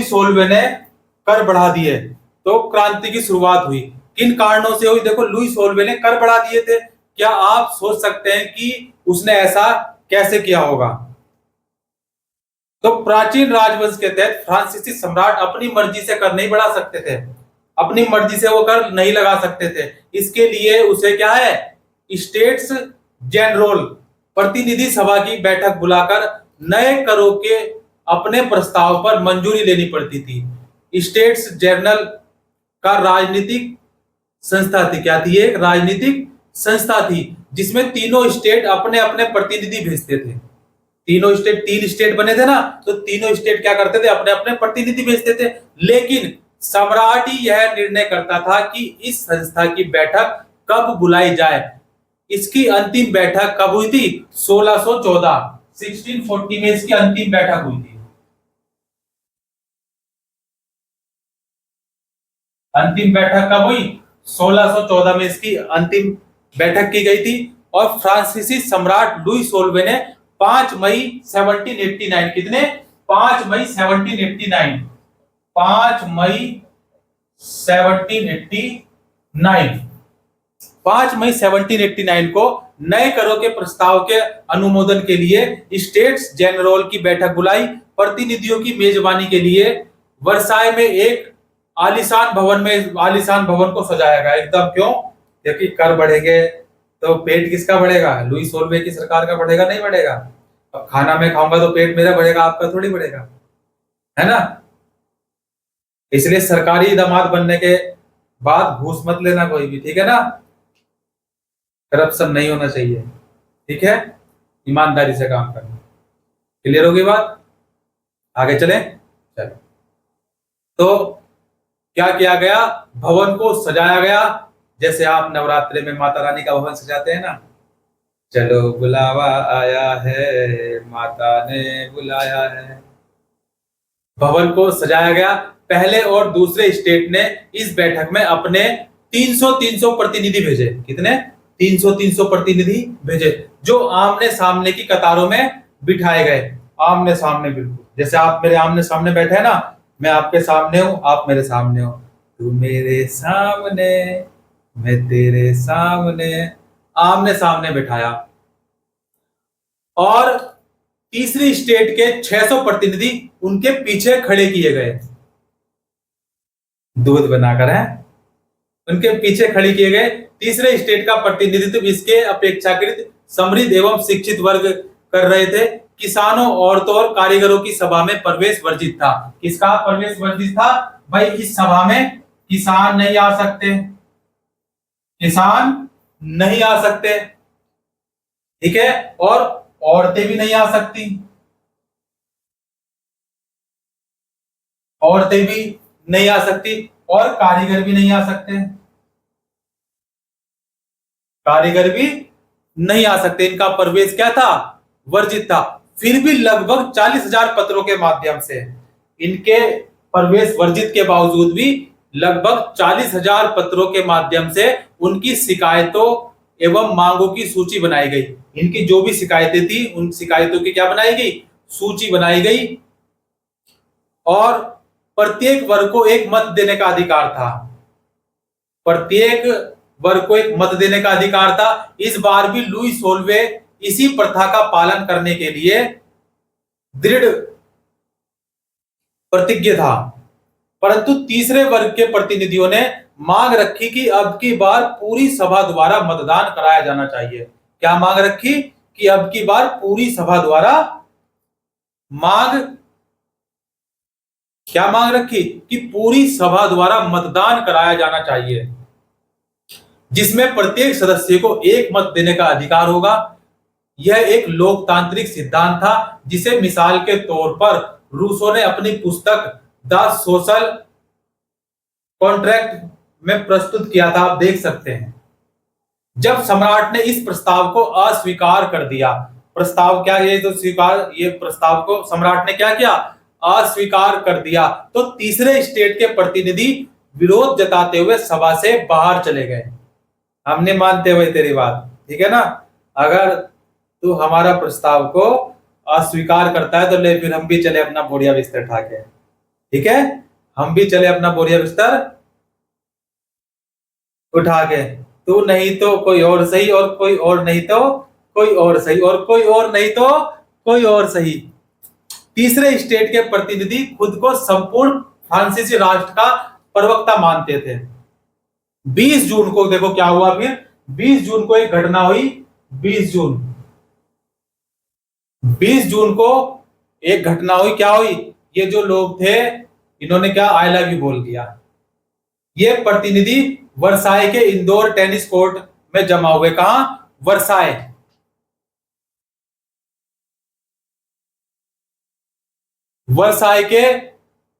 Solvay ने कर बढ़ा दिए तो क्रांति की शुरुआत हुई। किन कारणों से हुई? देखो, लुई सोल्वे ने कर बढ़ा दिए थे। क्या आप सोच सकते हैं कि उसने ऐसा कैसे किया होगा? तो प्राचीन राजवंश के तहत फ्रांसीसी सम्राट अपनी मर्जी से कर नहीं बढ़ा सकते थे, अपनी मर्जी से वो कर नहीं लगा सकते थे। इसके लिए उसे क्या है, स्टेट्स जनरल, प्रतिनिधि सभा की बैठक बुलाकर नए करों के अपने प्रस्ताव पर मंजूरी लेनी पड़ती थी। स्टेट्स जनरल का राजनीतिक संस्था थी। क्या थी? एक राजनीतिक संस्था थी जिसमें तीनों स्टेट अपने अपने प्रतिनिधि भेजते थे। तीनों स्टेट, 3 स्टेट बने थे ना, तो तीनों स्टेट क्या करते थे, अपने अपने प्रतिनिधि भेजते थे। लेकिन सम्राट ही यह निर्णय करता था कि इस संस्था की बैठक कब बुलाई जाए। इसकी अंतिम बैठक कब हुई थी? 1614, 1640 में इसकी अंतिम बैठक हुई थी। अंतिम बैठक कब हुई? 1614 में इसकी अंतिम बैठक की गई थी। और फ्रांसीसी सम्राट लुई सोल्वे ने 5 मई 1789, कितने? 5 मई 1789, 5 मई 1789, 5 मई 1789 को नए करों के प्रस्ताव के अनुमोदन के लिए स्टेट्स जनरल की बैठक बुलाई। प्रतिनिधियों की मेजबानी के लिए वर्साई में एक आलीशान भवन को सजाया गया एकदम। क्यों? क्योंकि कर बढ़ेंगे तो पेट किसका बढ़ेगा? लुई सोल्वे की सरकार का बढ़ेगा, नहीं बढ़ेगा? अब खाना मैं खाऊंगा तो पेट मेरा बढ़ेगा, आपका थोड़ी बढ़ेगा, है ना? इसलिए सरकारी दामाद बनने के बाद घूस मत लेना कोई भी, ठीक है ना? करप्शन नहीं होना चाहिए, ठीक है? ईमानदारी से काम करना। क्लियर होगी बात? आगे चलें। चलो, तो क्या किया गया? भवन को सजाया गया, जैसे आप नवरात्रि में माता रानी का भवन सजाते हैं ना। चलो बुलावा आया है, माता ने बुलाया है। भवन को सजाया गया। पहले और दूसरे स्टेट ने इस बैठक में अपने 300 प्रतिनिधि भेजे। कितने? 300 प्रतिनिधि भेजे, जो आमने सामने की कतारों में बिठाए गए। आमने सामने, बिल्कुल जैसे आप मेरे आमने सामने बैठे हैं ना, मैं आपके सामने हूं, आप मेरे सामने हो, तू मेरे सामने, मैं तेरे सामने, आमने सामने बिठाया। और तीसरी स्टेट के 600 प्रतिनिधि उनके पीछे खड़े किए गए, दूध बनाकर है, उनके पीछे खड़े किए गए। तीसरे स्टेट का प्रतिनिधित्व इसके अपेक्षाकृत समृद्ध एवं शिक्षित वर्ग कर रहे थे। किसानों, औरतों और कारीगरों की सभा में प्रवेश वर्जित था। किसका प्रवेश वर्जित था? भाई, इस सभा में किसान नहीं आ सकते, किसान नहीं आ सकते, ठीक है? और औरतें भी नहीं आ सकती, औरतें भी नहीं आ सकती, और कारीगर भी नहीं आ सकते, कारीगर भी नहीं आ सकते। इनका प्रवेश क्या था? वर्जित था। फिर भी लगभग 40,000 पत्रों के माध्यम से, इनके प्रवेश वर्जित के बावजूद भी लगभग 40,000 पत्रों के माध्यम से उनकी शिकायतों एवं मांगों की सूची बनाई गई। इनकी जो भी शिकायतें थी, उन शिकायतों की क्या बनाई गई? सूची बनाई गई। और प्रत्येक वर्ग को एक मत देने का अधिकार था, प्रत्येक वर्ग को एक मत देने का अधिकार था। इस बार भी लुई सोल्वे इसी प्रथा का पालन करने के लिए दृढ़ प्रतिज्ञ था। परंतु तीसरे वर्ग के प्रतिनिधियों ने मांग रखी कि अब की बार पूरी सभा द्वारा मतदान कराया जाना चाहिए। क्या मांग रखी? कि अब की बार पूरी सभा द्वारा क्या मांग रखी? कि पूरी सभा द्वारा मतदान कराया जाना चाहिए, जिसमें प्रत्येक सदस्य को एक मत देने का अधिकार होगा। यह एक लोकतांत्रिक सिद्धांत था, जिसे मिसाल के तौर पर रूसो ने अपनी पुस्तक द सोशल कॉन्ट्रैक्ट में प्रस्तुत किया था। आप देख सकते हैं। जब सम्राट ने इस प्रस्ताव को अस्वीकार कर दिया, प्रस्ताव क्या, ये प्रस्ताव को सम्राट ने क्या किया? अस्वीकार कर दिया। तो तीसरे स्टेट के प्रतिनिधि विरोध जताते हुए सभा से बाहर चले गए। हम नहीं मानते भाई तेरी बात, ठीक है ना? अगर तू हमारा प्रस्ताव को अस्वीकार करता है तो ले, फिर हम भी चले अपना बोरिया बिस्तर उठा के, ठीक है, हम भी चले अपना बोरिया बिस्तर उठा के, तू नहीं तो कोई और सही, और कोई और नहीं तो कोई और सही, और कोई और नहीं तो कोई और सही। तीसरे स्टेट के प्रतिनिधि खुद को संपूर्ण फ्रांसीसी राष्ट्र का प्रवक्ता मानते थे। 20 जून को देखो क्या हुआ फिर, 20 जून को एक घटना हुई। 20 जून 20 जून को एक घटना हुई, क्या हुई, ये जो लोग थे इन्होंने क्या, आई लव यू बोल दिया। ये प्रतिनिधि वर्साई के इंडोर टेनिस कोर्ट में जमा हुए, कहा, वर्साई। वर्साई के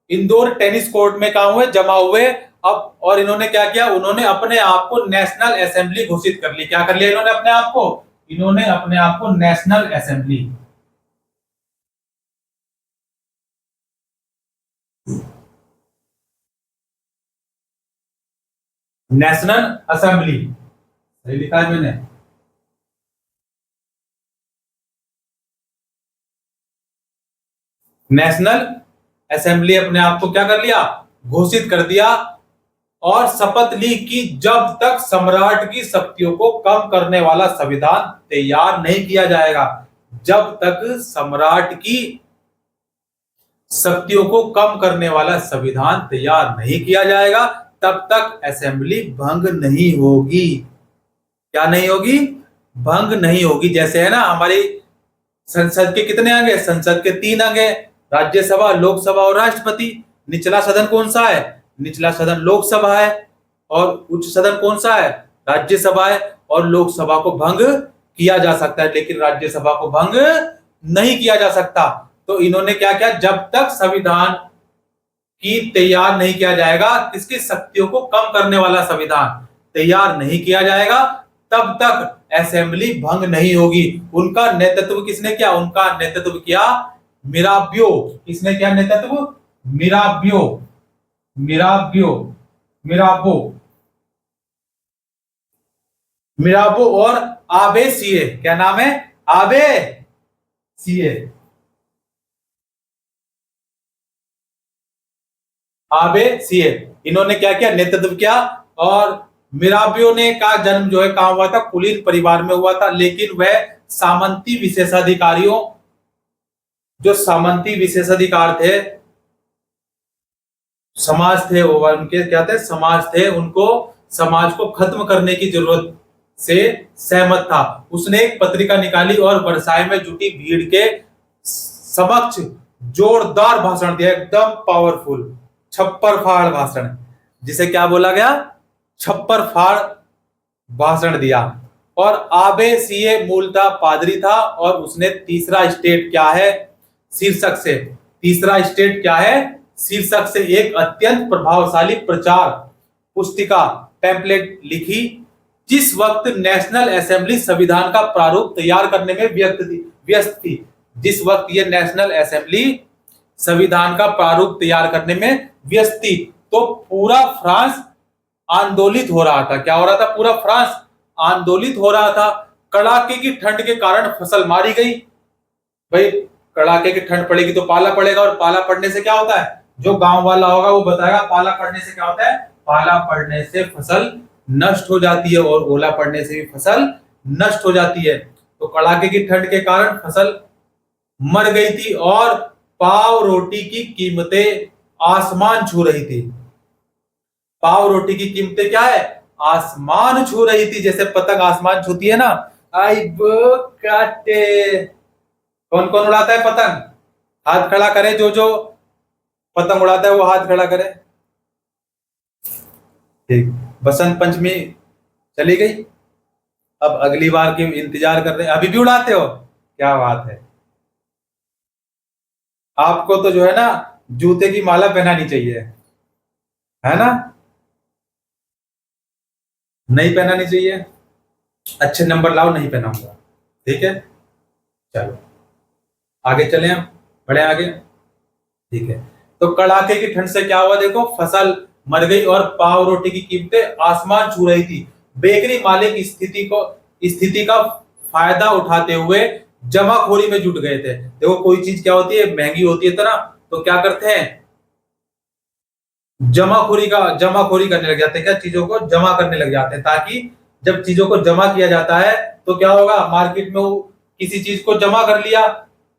इंडोर टेनिस कोर्ट में कहा हुए, जमा हुए। अब और इन्होंने क्या किया, उन्होंने अपने आप को नेशनल असेंबली घोषित कर ली। क्या कर लिया इन्होंने अपने आप को, इन्होंने अपने आप को नेशनल असेंबली, नेशनल असेंबली, सही लिखा है मैंने, नेशनल असेंबली अपने आप को क्या कर लिया, घोषित कर दिया। और शपथ ली कि जब तक सम्राट की शक्तियों को कम करने वाला संविधान तैयार नहीं किया जाएगा, जब तक सम्राट की शक्तियों को कम करने वाला संविधान तैयार नहीं किया जाएगा, तब तक असेंबली भंग नहीं होगी। क्या नहीं होगी, भंग नहीं होगी। जैसे है ना हमारी संसद के कितने अंग है, संसद के 3 अंग है, राज्यसभा, लोकसभा और राष्ट्रपति। निचला सदन कौन सा है, निचला सदन लोकसभा है, और उच्च सदन कौन सा है, राज्यसभा है। और लोकसभा को भंग किया जा सकता है, लेकिन राज्यसभा को भंग नहीं किया जा सकता। तो इन्होंने क्या किया, जब तक संविधान की तैयार नहीं किया जाएगा, किसकी शक्तियों को कम करने वाला संविधान तैयार नहीं किया जाएगा, तब तक असेंबली भंग नहीं होगी। उनका नेतृत्व किसने किया, उनका नेतृत्व किया मिराबियो। किसने किया नेतृत्व, मिराबियो, मिराबियो, मिराबो, मिराबो और आबे सीए। क्या नाम है, आबे सीए, आबे सीए। इन्होंने क्या किया, नेतृत्व किया। और मिराबियो ने का जन्म जो है कहां हुआ था, कुलीन परिवार में हुआ था, लेकिन वह सामंती विशेषाधिकारियों, जो सामंती विशेषाधिकार थे, समाज थे, वो उनके क्या थे, समाज थे, उनको समाज को खत्म करने की जरूरत से सहमत था। उसने एक पत्रिका निकाली और वर्साई में जुटी भीड़ के समक्ष जोरदार भाषण दिया, एकदम पावरफुल, छप्पर फाड़ भाषण, जिसे क्या बोला गया, छप्पर फाड़ भाषण दिया। और आबे सीए मूलतः पादरी था, और उसने तीसरा स्टेट क्या है शीर्षक से, तीसरा स्टेट क्या है शीर्षक से एक अत्यंत प्रभावशाली प्रचार पुस्तिका पैम्पलेट लिखी। जिस वक्त नेशनल असेंबली संविधान का प्रारूप तैयार करने में व्यस्त थी, जिस वक्त ये नेशनल असेंबली संविधान का प्रारूप तैयार करने में व्यस्त थी, तो पूरा फ्रांस आंदोलित हो रहा था। क्या हो रहा था, पूरा फ्रांस आंदोलित हो रहा था। कड़ाके की ठंड के कारण फसल मारी गई। भाई कड़ाके की ठंड पड़ेगी तो पाला पड़ेगा, और पाला पड़ने से क्या होता है, जो गांव वाला होगा वो बताएगा, पाला पड़ने से क्या होता है, पाला पड़ने से फसल नष्ट हो जाती है, और ओला पड़ने से भी फसल नष्ट हो जाती है। तो कड़ाके की ठंड के कारण फसल मर गई थी, और पाव रोटी की कीमतें आसमान छू रही थी। पाव रोटी की कीमतें क्या है, आसमान छू रही थी, जैसे पतंग आसमान छूती है ना। आई वो काटे, कौन कौन उड़ाता है पतंग, हाथ खड़ा करे, जो जो पतंग उड़ाता है वो हाथ खड़ा करे। ठीक, बसंत पंचमी चली गई, अब अगली बार की इंतजार कर रहे हैं। अभी भी उड़ाते हो, क्या बात है। आपको तो जो है ना जूते की माला पहनानी चाहिए, है ना, नहीं पहनानी चाहिए। अच्छे नंबर लाओ, नहीं पहनाऊंगा, ठीक है। चलो आगे चले, हम बढ़े आगे, ठीक है। तो कड़ाके की ठंड से क्या हुआ, देखो फसल मर गई और पाव रोटी की कीमतें आसमान छू रही थी। बेकरी मालिक स्थिति का फायदा उठाते हुए जमाखोरी में जुट गए थे। देखो कोई चीज क्या होती है, महंगी होती है ना, तो क्या करते हैं, जमाखोरी करने लग जाते हैं, क्या चीजों को जमा करने लग जाते हैं, ताकि जब चीजों को जमा किया जाता है तो क्या होगा, मार्केट में वो किसी चीज को जमा कर लिया,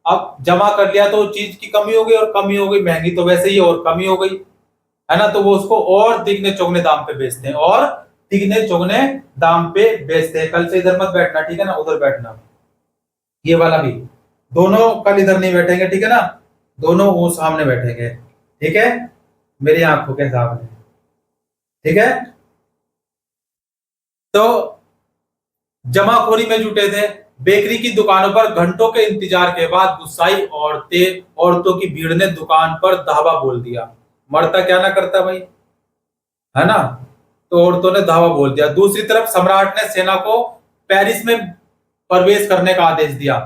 अब जमा कर लिया तो चीज की कमी हो गई, और कमी हो गई, महंगी तो वैसे ही और कमी हो गई, है ना, तो वो उसको और तिगने चौगने दाम पे बेचते हैं, और तिगने चौगने दाम पे बेचते हैं। कल से इधर मत बैठना, ठीक है ना, उधर बैठना, ये वाला भी, दोनों कल इधर नहीं बैठेंगे, ठीक है ना, दोनों वो सामने बैठेंगे, ठीक है, मेरी आंखों के सामने, ठीक है। तो जमाखोरी में जुटे थे। बेकरी की दुकानों पर घंटों के इंतजार के बाद गुस्साई औरतों की भीड़ ने दुकान पर धावा बोल दिया। मरता क्या ना करता भाई, है ना, तो औरतों ने धावा बोल दिया। दूसरी तरफ सम्राट ने सेना को पेरिस में प्रवेश करने का आदेश दिया।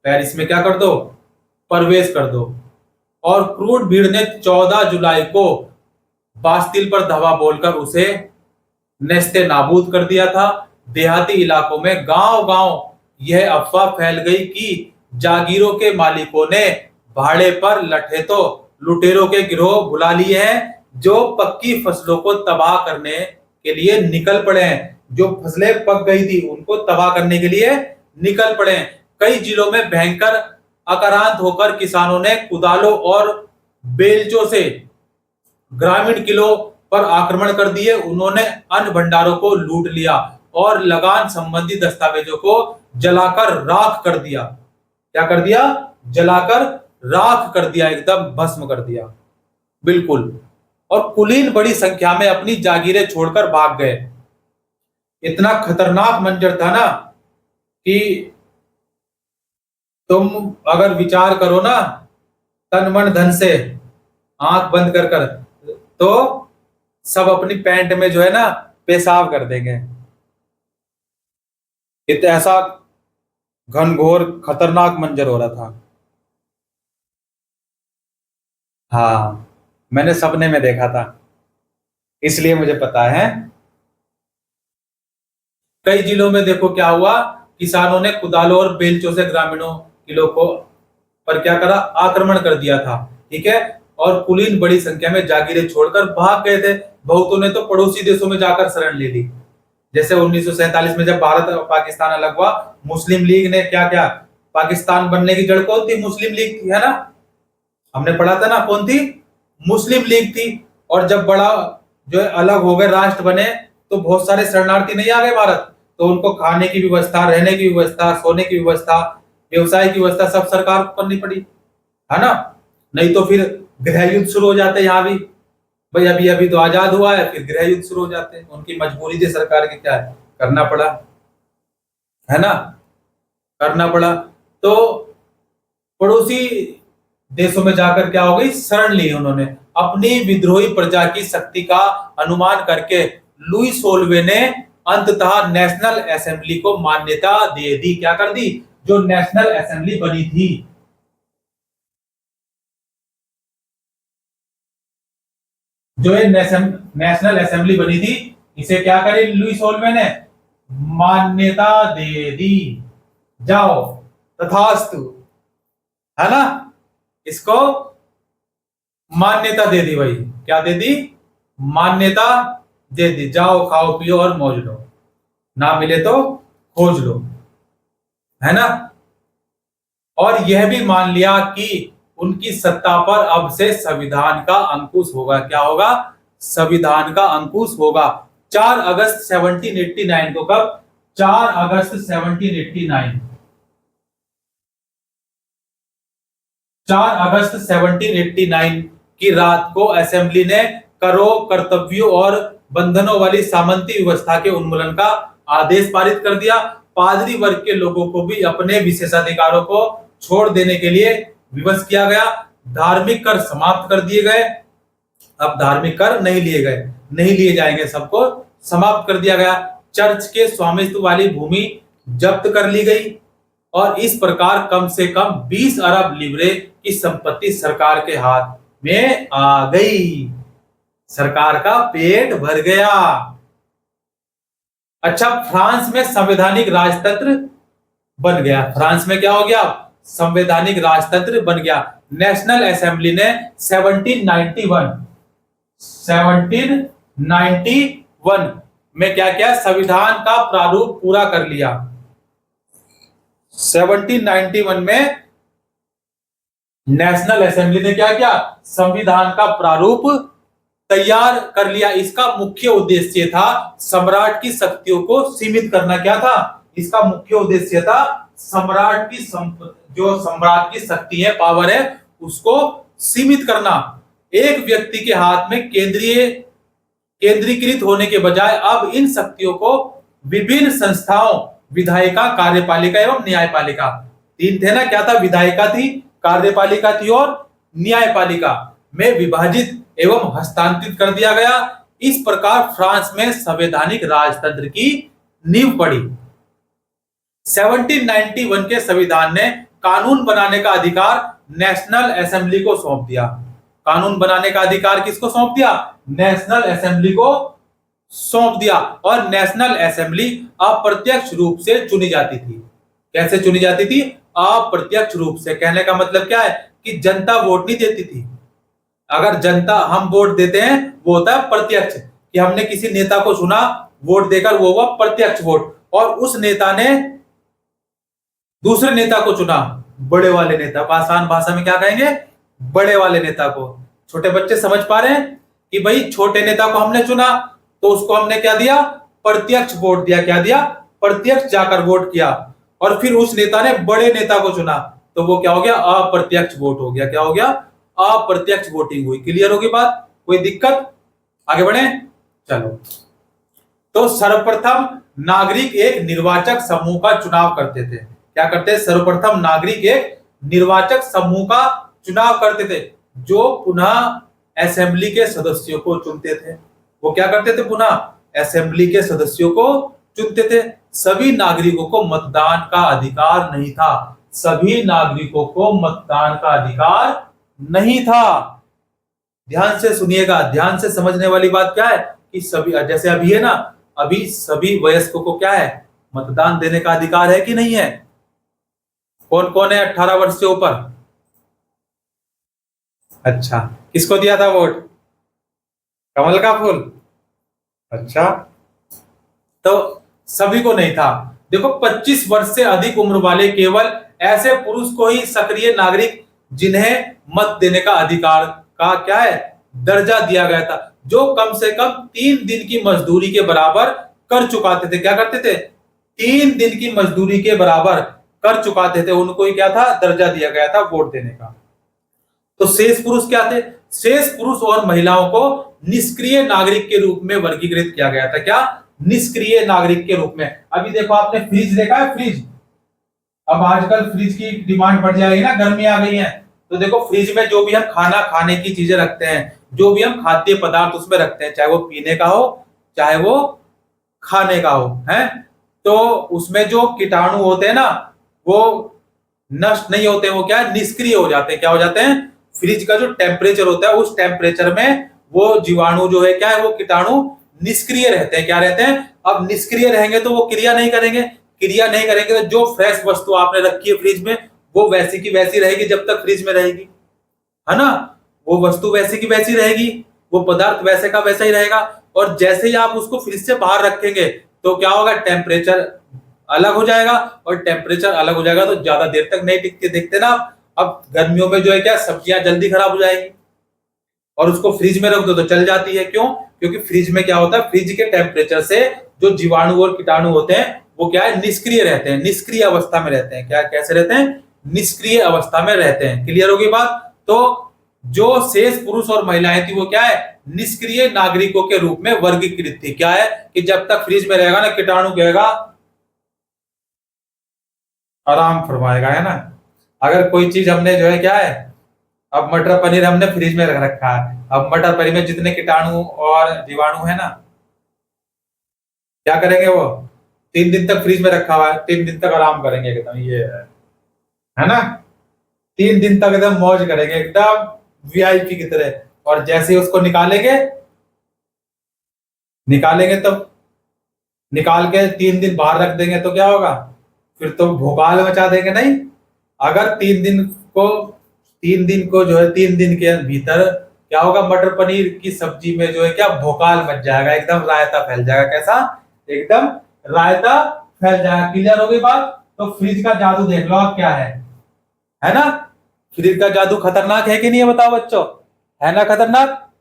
पेरिस में क्या कर दो, प्रवेश कर दो। और क्रूर भीड़ ने 14 जुलाई को बास्तिल पर धावा बोलकर उसे नेस्ते नाबूद कर दिया था। देहाती इलाकों में गांव गांव यह अफवाह फैल गई कि जागीरों के मालिकों ने भाड़े पर लठे तो लुटेरों के गिरोह बुला लिए हैं, जो पक्की फसलों को तबाह करने के लिए निकल पड़े हैं। जो फसलें पक गई थी उनको तबाह करने के लिए निकल पड़े हैं। कई जिलों में भयंकर आक्रांत होकर किसानों ने कुदालों और बेलचों से ग्रामीण किलों पर आक्रमण कर दिए। उन्होंने अन्न भंडारों को लूट लिया और लगान संबंधी दस्तावेजों को जलाकर राख कर दिया। क्या कर दिया, जलाकर राख कर दिया, एकदम भस्म कर दिया, बिल्कुल। और कुलीन बड़ी संख्या में अपनी जागीरें छोड़कर भाग गए। इतना खतरनाक मंजर था ना कि तुम अगर विचार करो ना तन मन धन से, आंख बंद कर कर, तो सब अपनी पैंट में जो है ना पेशाब कर देंगे। इतना ऐसा घनघोर खतरनाक मंजर हो रहा था। हाँ, मैंने सपने में देखा था, इसलिए मुझे पता है। कई जिलों में देखो क्या हुआ, किसानों ने कुदालों और बेलचों से ग्रामीणों किलों को पर क्या करा, आक्रमण कर दिया था, ठीक है। और कुलीन बड़ी संख्या में जागीरें छोड़कर भाग गए थे। बहुतों ने तो पड़ोसी देशों में जाकर शरण ले ली। जैसे 1947 में जब भारत और पाकिस्तान अलग हुआ, मुस्लिम लीग ने क्या क्या, पाकिस्तान बनने की जड़ कौन थी, मुस्लिम लीग थी, है ना, हमने पढ़ा था ना, कौन थी, मुस्लिम लीग थी। और जब बड़ा जो है अलग हो गए, राष्ट्र बने, तो बहुत सारे शरणार्थी नहीं आ गए भारत, तो उनको खाने की व्यवस्था, रहने की व्यवस्था, सोने की व्यवस्था, व्यवसाय की व्यवस्था सब सरकार को करनी पड़ी, है ना, नहीं तो फिर गृह युद्ध शुरू हो जाते यहाँ भी। भाई अभी अभी तो आजाद हुआ है, फिर गृह युद्ध शुरू हो जाते हैं, उनकी मजबूरी थी सरकार की, क्या है, करना पड़ा, है ना, करना पड़ा। तो पड़ोसी देशों में जाकर क्या हो गई, शरण ली उन्होंने। अपनी विद्रोही प्रजा की शक्ति का अनुमान करके लुई सोल्वे ने अंततः नेशनल असेंबली को मान्यता दे दी। क्या कर दी, जो नेशनल असेंबली बनी थी, जो ये नेशनल असेंबली बनी थी, इसे क्या करे लुई सोल्वे ने, मान्यता दे दी। जाओ, तथास्तु, है ना, इसको मान्यता दे दी भाई। क्या दे दी, मान्यता दे दी। जाओ खाओ पियो और मौज लो, ना मिले तो खोज लो, है ना। और यह भी मान लिया कि उनकी सत्ता पर अब से संविधान का अंकुश होगा। क्या होगा, संविधान का अंकुश होगा। 4 अगस्त 1789 को, कब, 4 अगस्त 1789, 4 अगस्त 1789 की रात को असेंबली ने करों, कर्तव्यों और बंधनों वाली सामंती व्यवस्था के उन्मूलन का आदेश पारित कर दिया। पादरी वर्ग के लोगों को भी अपने विशेषाधिकारों को छोड़ देने के लिए विवश किया गया। धार्मिक कर समाप्त कर दिए गए। अब धार्मिक कर नहीं लिए गए, नहीं लिए जाएंगे, सबको समाप्त कर दिया गया। चर्च के स्वामित्व वाली भूमि जब्त कर ली गई और इस प्रकार कम से कम 20 अरब लिवरे की संपत्ति सरकार के हाथ में आ गई। सरकार का पेट भर गया। अच्छा, फ्रांस में संवैधानिक राजतंत्र बन गया। फ्रांस में क्या हो गया, संवैधानिक राजतंत्र बन गया। नेशनल असेंबली ने 1791 1791 में क्या क्या संविधान का प्रारूप पूरा कर लिया। 1791 में नेशनल असेंबली ने क्या किया, संविधान का प्रारूप तैयार कर लिया। इसका मुख्य उद्देश्य था सम्राट की शक्तियों को सीमित करना। क्या था इसका मुख्य उद्देश्य था, सम्राट की जो सम्राट की शक्ति है, पावर है, उसको सीमित करना। एक व्यक्ति के हाथ में केंद्रीकृत होने के बजाय अब इन शक्तियों को विभिन्न संस्थाओं, विधायिका, कार्यपालिका एवं न्यायपालिका, तीन थे ना, क्या था, विधायिका थी, कार्यपालिका थी और न्यायपालिका में विभाजित एवं हस्तांतरित कर दिया गया। इस प्रकार फ्रांस में संवैधानिक राजतंत्र की नींव पड़ी। 1791 के संविधान ने कानून बनाने का अधिकार नेशनल असेंबली को सौंप दिया। कानून बनाने का अधिकार किसको सौंप दिया, नेशनल असेंबली को सौंप दिया। और नेशनल असेंबली अप्रत्यक्ष रूप से चुनी जाती थी। कैसे चुनी जाती थी, अप्रत्यक्ष रूप से। कहने का मतलब क्या है कि जनता वोट नहीं देती थी। अगर जनता, हम वोट देते हैं, वो होता है प्रत्यक्ष, कि हमने किसी नेता को चुना वोट देकर, वो हुआ प्रत्यक्ष वोट। और उस नेता ने दूसरे नेता को चुना, बड़े वाले नेता, आसान भाषा में क्या कहेंगे, बड़े वाले नेता को। छोटे बच्चे समझ पा रहे हैं कि भाई छोटे नेता को हमने चुना तो उसको हमने क्या दिया, प्रत्यक्ष वोट दिया। क्या दिया, प्रत्यक्ष जाकर वोट किया। और फिर उस नेता ने बड़े नेता को चुना तो वो क्या हो गया, अप्रत्यक्ष वोट हो गया। क्या हो गया, अप्रत्यक्ष वोटिंग हुई। क्लियर होगी बात, कोई दिक्कत, आगे बढ़े, चलो। तो सर्वप्रथम नागरिक एक निर्वाचक समूह का चुनाव करते थे। क्या करते, सर्वप्रथम नागरिक एक निर्वाचक समूह का चुनाव करते थे, जो पुनः असेंबली के सदस्यों को चुनते थे। वो क्या करते थे, पुनः असेंबली के सदस्यों को चुनते थे। सभी नागरिकों को मतदान का अधिकार नहीं था। सभी नागरिकों को मतदान का अधिकार नहीं था। ध्यान से सुनिएगा, ध्यान से समझने वाली बात क्या है कि सभी, जैसे अभी है ना, अभी सभी वयस्कों को क्या है, मतदान देने का अधिकार है कि नहीं है। कौन कौन है 18 वर्ष से ऊपर, अच्छा, किसको दिया था वोट, कमल का फूल, अच्छा, तो सभी को नहीं था। देखो 25 वर्ष से अधिक उम्र वाले केवल ऐसे पुरुष को ही सक्रिय नागरिक जिन्हें मत देने का अधिकार का क्या है, दर्जा दिया गया था, जो कम से कम 3 दिन की मजदूरी के बराबर कर चुकाते थे। क्या करते थे, 3 दिन की मजदूरी के बराबर कर चुकाते थे, उनको ही क्या था, दर्जा दिया गया था वोट देने का। तो शेष पुरुष क्या थे, शेष पुरुष और महिलाओं को निष्क्रिय नागरिक के रूप में वर्गीकृत किया गया था। क्या, निष्क्रिय नागरिक के रूप में। अभी देखो आपने फ्रिज देखा है, फ्रिज, अब आजकल फ्रिज की डिमांड बढ़ जाएगी ना, गर्मी आ गई है, तो देखो फ्रिज में जो भी हम खाना खाने की चीजें रखते हैं, जो भी हम खाद्य पदार्थ उसमें रखते हैं, चाहे वो पीने का हो चाहे वो खाने का हो, है, तो उसमें जो कीटाणु होते हैं ना, वो नष्ट नहीं होते, वो क्या है, निष्क्रिय हो जाते हैं। क्या हो जाते हैं, फ्रिज का जो टेम्परेचर होता है, उस टेम्परेचर में वो जीवाणु जो है, क्या है, वो कीटाणु निष्क्रिय रहते हैं। क्या रहते हैं, अब निष्क्रिय रहेंगे तो वो क्रिया नहीं करेंगे, क्रिया नहीं करेंगे तो जो फ्रेश वस्तु आपने रखी है फ्रिज में, वो वैसी की वैसी रहेगी जब तक फ्रिज में रहेगी, है ना, वो वस्तु वैसी की वैसी रहेगी, वो पदार्थ वैसे का वैसा ही रहेगा। और जैसे ही आप उसको फ्रिज से बाहर रखेंगे तो क्या होगा, टेम्परेचर अलग हो जाएगा, और टेम्परेचर अलग हो जाएगा तो ज्यादा देर तक नहीं टिकते। देखते ना, अब गर्मियों में जो है क्या, सब्जियां जल्दी खराब हो जाएगी, और उसको फ्रिज में रख दो तो चल जाती है। क्यों, क्योंकि फ्रिज में क्या होता है, फ्रिज के टेम्परेचर से जो जीवाणु और कीटाणु होते हैं वो क्या है, निष्क्रिय रहते हैं, निष्क्रिय अवस्था में रहते हैं। क्या, कैसे रहते हैं, निष्क्रिय अवस्था में रहते हैं। क्लियर होगी बात। तो जो शेष पुरुष और महिलाएं थी वो क्या है, निष्क्रिय नागरिकों के रूप में वर्गीकृत थी। क्या है कि जब तक फ्रिज में रहेगा ना, कीटाणु कहेगा आराम फरमाएगा, है ना। अगर कोई चीज हमने जो है, क्या है, अब मटर पनीर हमने फ्रिज में रख रखा है, अब मटर पनीर में जितने कीटाणु और जीवाणु है ना, क्या करेंगे, वो 3 दिन तक फ्रिज में रखा हुआ है, 3 दिन तक आराम करेंगे एकदम, ये है ना, 3 दिन तक एकदम मौज करेंगे, एकदम वीआईपी की तरह। और जैसे ही उसको निकालेंगे तो निकाल के 3 दिन बाहर रख देंगे तो क्या होगा, फिर तो भोकाल मचा देंगे। नहीं, अगर 3 दिन को जो है, 3 दिन के भीतर क्या होगा, मटर पनीर की सब्जी में जो है क्या भोकाल मच जाएगा, एकदम रायता फैल जाएगा। कैसा? एकदम रायता फैल जाएगा। क्लियर हो गई बात? तो फ्रिज का जादू देख लो आप क्या है ना? फ्रिज का जादू खतरनाक है कि नहीं है, बताओ बच्चों, है ना खतरनाक?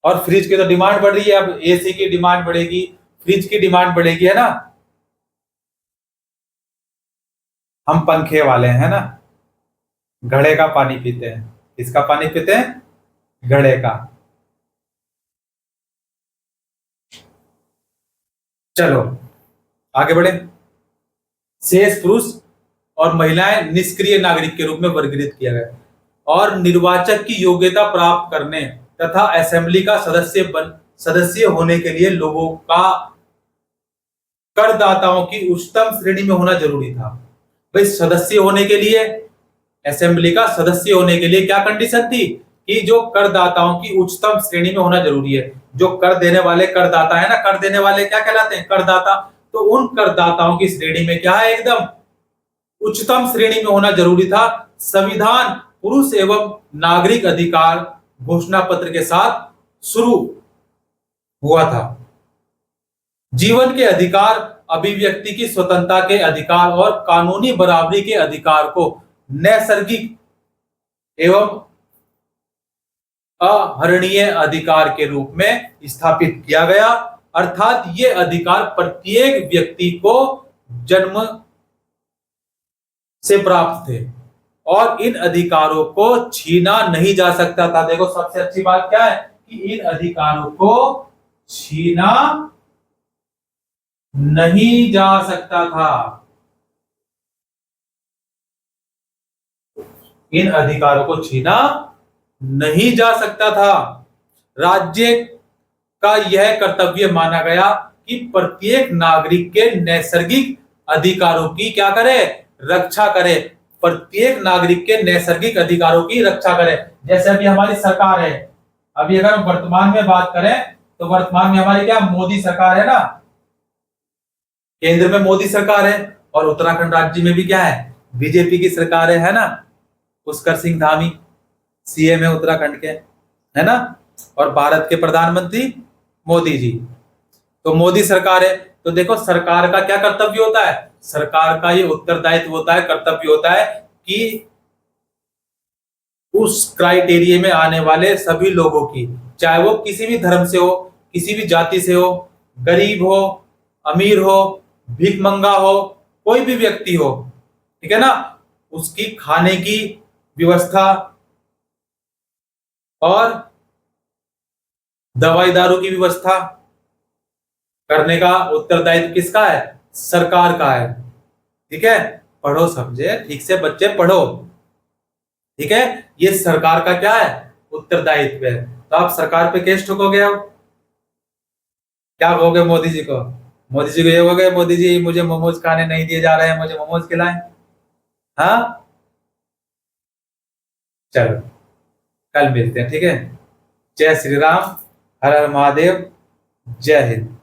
और फ्रिज की तो डिमांड बढ़ रही है, अब एसी की डिमांड बढ़ेगी, फ्रिज की डिमांड बढ़ेगी, है ना? हम पंखे वाले हैं ना, घड़े का पानी पीते हैं। किसका पानी पीते हैं? घड़े का। चलो आगे बढ़े। शेष पुरुष और महिलाएं निष्क्रिय नागरिक के रूप में वर्गीकृत किया गया, और निर्वाचक की योग्यता प्राप्त करने तथा असेंबली का सदस्य होने के लिए लोगों का करदाताओं की उच्चतम श्रेणी में होना जरूरी था। भाई सदस्य होने के लिए, असेंबली का सदस्य होने के लिए क्या कंडीशन थी कि जो करदाताओं की उच्चतम श्रेणी में होना जरूरी है। जो कर देने वाले करदाता है ना, कर देने वाले क्या कहलाते हैं? करदाता। तो उन करदाताओं की श्रेणी में क्या है, एकदम उच्चतम श्रेणी में होना जरूरी था। संविधान पुरुष एवं नागरिक अधिकार घोषणा पत्र के साथ शुरू हुआ था। जीवन के अधिकार, अभिव्यक्ति की स्वतंत्रता के अधिकार और कानूनी बराबरी के अधिकार को नैसर्गिक एवं अहरणीय अधिकार के रूप में स्थापित किया गया। अर्थात ये अधिकार प्रत्येक व्यक्ति को जन्म से प्राप्त थे और इन अधिकारों को छीना नहीं जा सकता था। देखो सबसे अच्छी बात क्या है कि इन अधिकारों को छीना नहीं जा सकता था। इन अधिकारों को छीना नहीं जा सकता था। राज्य का यह कर्तव्य माना गया कि प्रत्येक नागरिक के नैसर्गिक अधिकारों की क्या करे? रक्षा करे। प्रत्येक नागरिक के नैसर्गिक अधिकारों की रक्षा करे। जैसे अभी हमारी सरकार है, अभी अगर हम वर्तमान में बात करें तो वर्तमान में हमारी क्या मोदी सरकार है ना, केंद्र में मोदी सरकार है, और उत्तराखंड राज्य में भी क्या है? बीजेपी की सरकार है ना? पुष्कर सिंह धामी सीएम है उत्तराखंड के, है ना? और भारत के प्रधानमंत्री मोदी जी। तो मोदी सरकार है, तो देखो सरकार का क्या कर्तव्य होता है? सरकार का ये उत्तरदायित्व होता है, कर्तव्य होता है कि उस क्राइटेरिया में आने वाले सभी लोगों की, चाहे वो किसी भी धर्म से हो, किसी भी जाति से हो, गरीब हो, अमीर हो, भिखमंगा हो, कोई भी व्यक्ति हो, ठीक है ना, उसकी खाने की व्यवस्था और दवाई दारू की व्यवस्था करने का उत्तरदायित्व किसका है? सरकार का है। ठीक है, पढ़ो समझे, ठीक से बच्चे पढ़ो, ठीक है? ये सरकार का क्या है? उत्तरदायित्व है। तो आप सरकार पे केस ठोकोगे, अब क्या कहोगे मोदी जी को? मोदी जी को ये कहोगे, मोदी जी मुझे मोमोज खाने नहीं दिए जा रहे हैं, मुझे मोमोज खिलाएं। हाँ चलो कल मिलते हैं, ठीक है? जय श्री राम, हर हर महादेव, जय हिंद।